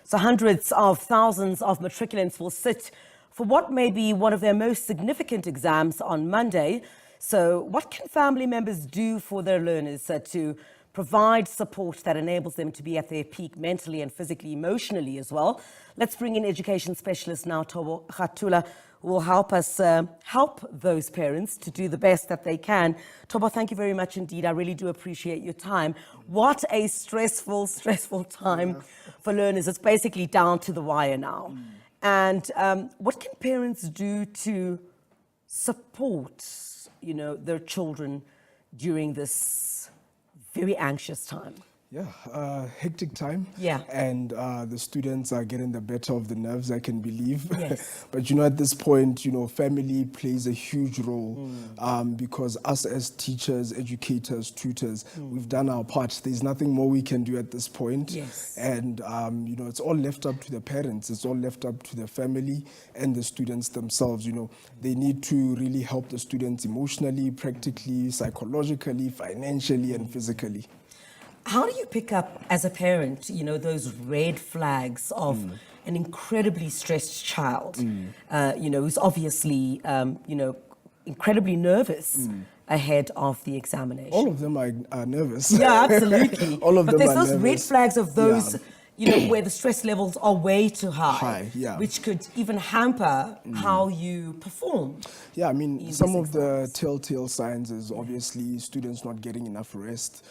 So hundreds of thousands of matriculants will sit for what may be one of their most significant exams on Monday. So what can family members do for their learners to provide support that enables them to be at their peak mentally and physically, emotionally as well? Let's bring in education specialist now, Thobo Khathola, who will help us help those parents to do the best that they can. Thobo, thank you very much indeed. I really do appreciate your time. What a stressful time for learners. It's basically down to the wire now. And what can parents do to support, their children during this very anxious time? Yeah, hectic time. Yeah. And the students are getting the better of the nerves, I can believe. Yes. But at this point, family plays a huge role because us as teachers, educators, tutors, we've done our part. There's nothing more we can do at this point. Yes. And, it's all left up to the parents. It's all left up to the family and the students themselves. They need to really help the students emotionally, practically, psychologically, financially, and physically. How do you pick up, as a parent, those red flags of an incredibly stressed child, who's obviously, incredibly nervous ahead of the examination? All of them are nervous. Yeah, absolutely. All of them are But there's those nervous. red flags of those, where the stress levels are way too high, which could even hamper how you perform. Yeah, I mean, some of the telltale signs is obviously students not getting enough rest,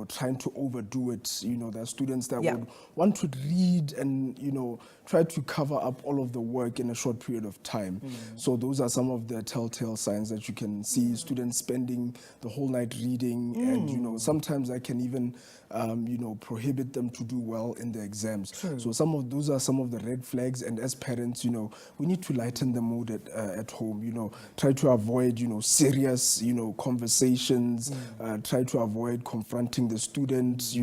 trying to overdo it. There are students that would want to read and, try to cover up all of the work in a short period of time. So those are some of the telltale signs that you can see. Students spending the whole night reading and, sometimes I can even, prohibit them to do well in the exams. True. So those are some of the red flags, and as parents, we need to lighten the mood at home. Try to avoid, serious, conversations. Try to avoid confronting the students.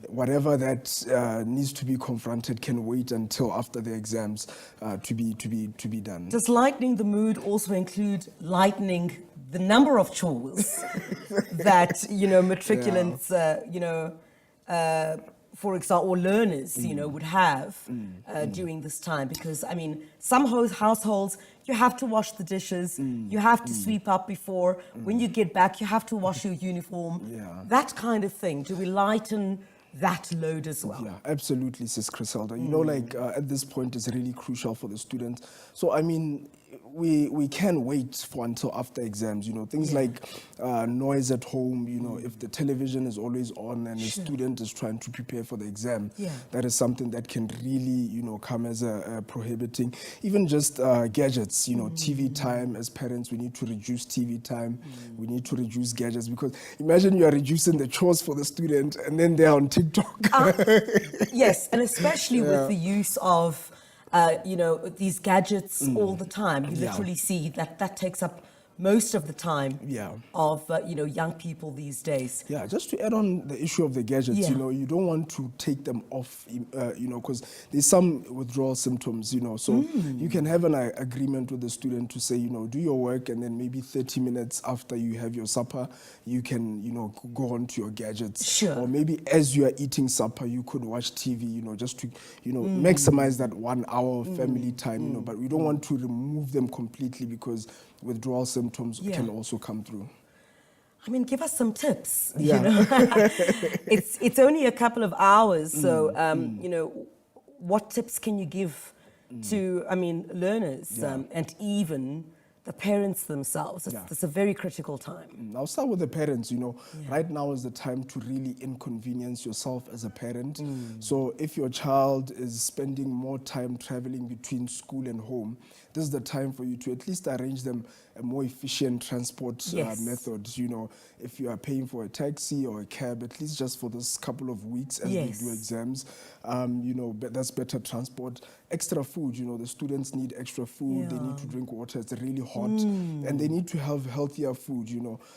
Whatever that needs to be confronted can wait until after the exams to be done. Does lightening the mood also include lightening the number of chores that matriculants, for example, or learners, would have during this time? Because, I mean, some households, you have to wash the dishes, you have to sweep up before. When you get back, you have to wash your uniform. That kind of thing. Do we lighten that load as well? Yeah, absolutely, Sis Griselda. At this point, it's really crucial for the students. So, I mean, we can wait for until after exams, things like noise at home, if the television is always on and a student is trying to prepare for the exam, that is something that can really, come as a prohibiting. Even just gadgets, TV time. As parents, we need to reduce TV time. We need to reduce gadgets, because imagine you are reducing the chores for the student and then they're on TikTok. Yes, and especially with the use of these gadgets all the time. You literally see that takes up most of the time of young people these days. Yeah, just to add on the issue of the gadgets, you don't want to take them off, because there's some withdrawal symptoms, so you can have an agreement with the student to say, do your work, and then maybe 30 minutes after you have your supper, you can, go on to your gadgets. Sure. Or maybe as you are eating supper, you could watch TV, just to, maximize that 1 hour of family time, but we don't want to remove them completely, because withdrawal symptoms can also come through. I mean, give us some tips. It's only a couple of hours, so what tips can you give to learners and even the parents themselves? It's a very critical time. I'll start with the parents. Right now is the time to really inconvenience yourself as a parent. So if your child is spending more time traveling between school and home, this is the time for you to at least arrange them a more efficient transport method. If you are paying for a taxi or a cab, at least just for this couple of weeks as they do exams, that's better transport. Extra food, the students need extra food. They need to drink water. It's really hot, and they need to have healthier food.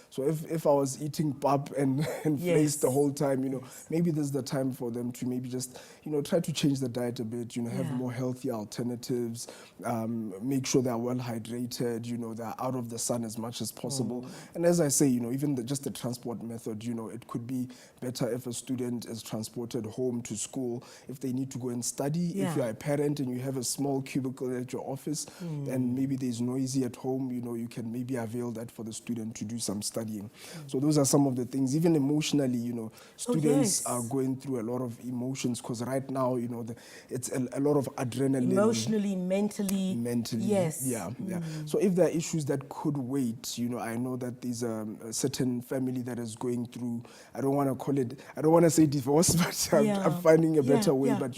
So if I was eating pap and face the whole time, maybe this is the time for them to maybe just try to change the diet a bit. Have more healthy alternatives. Make sure they're well hydrated. They're out of the sun as much as possible. And as I say, even just the transport method, it could be better if a student is transported home to school, if they need to go and study. If you're a parent and you have a small cubicle at your office and maybe there's noisy at home, you can maybe avail that for the student to do some studying. So those are some of the things. Even emotionally, students are going through a lot of emotions because right now, it's a lot of adrenaline. Emotionally, mentally. Yes. Yeah. So if there are issues that could wait, I know that there's a certain family that is going through, I don't want to say divorce, but I'm finding a better way. But,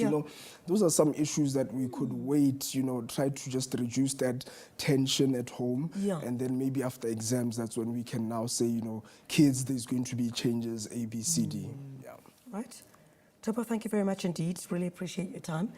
those are some issues that we could wait, try to just reduce that tension at home. And then maybe after exams, that's when we can now say, kids, there's going to be changes, A, B, C, D. Right. Thobo, thank you very much indeed. Really appreciate your time.